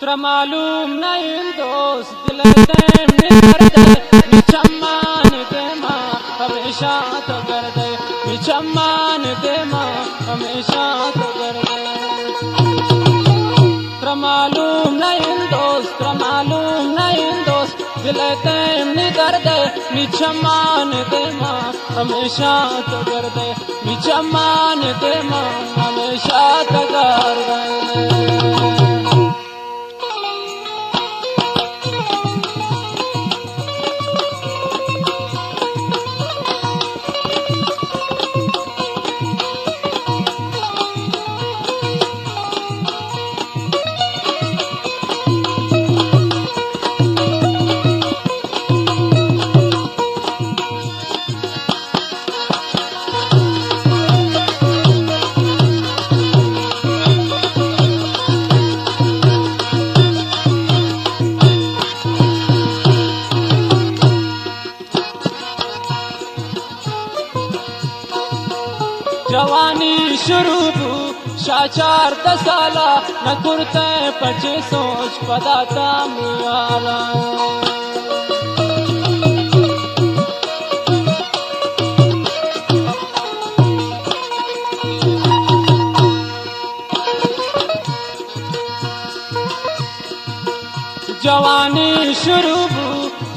मालूम नहीं दोस्त दिल चम्मान दे माँ हमेशा तो कर दे चम्मान दे माँ हमेशा तो कर दे मालूम नहीं दोस्त दिल दर्द चम्मान दे माँ हमेशा तो कर दे चम्मान दे माँ हमेशा तो कर दे। जवानी शुरू शाचार दसाला न कुर्ते पचे सोच पदाता मियाला जवानी शुरू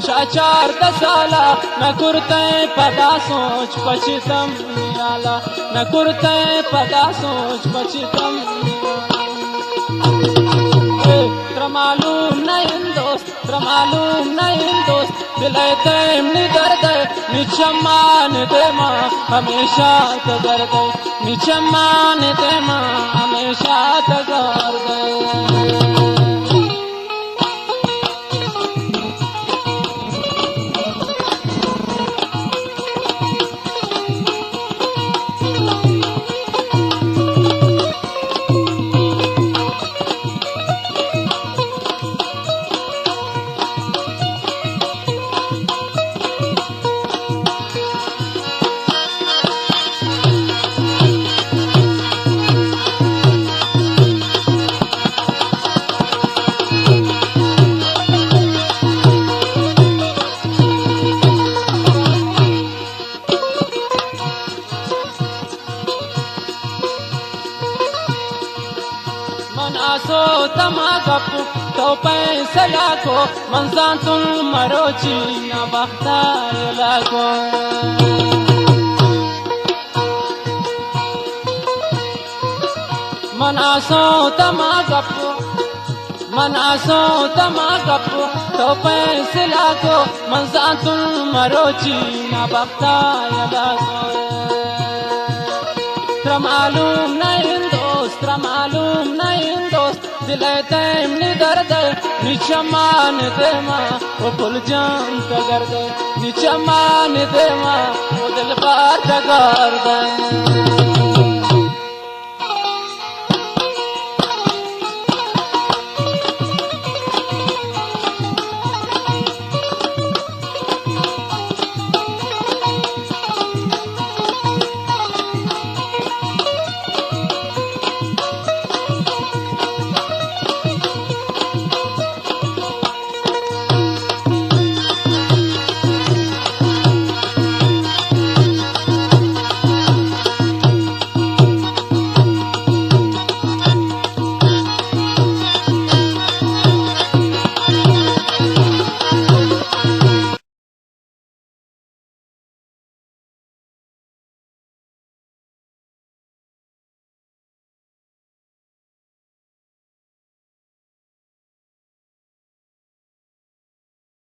शाचार दसाला न कुर्ते पदा सोच पचितम मियाला न कुर्ते पदा सोच पचितम मालूम नहीं दोस्त दिल दर्द चम्मान दे माँ हमेशा तो कर दे चम्मान दे माँ हमेशा तो कर दे। मनासो तमागप तो पैसे लाखो मंसान तुम मरोची न बख्तार लाखो मनासो तमागप तो पैसे लाखो मंसान तुम मरोची न बख्तार लाखो मालूम नहीं दोस्त दिल दर्द चम्मान दे माँ वो फुल जान तो कर दे चम्मान दे माँ वो दिल बात कर दे।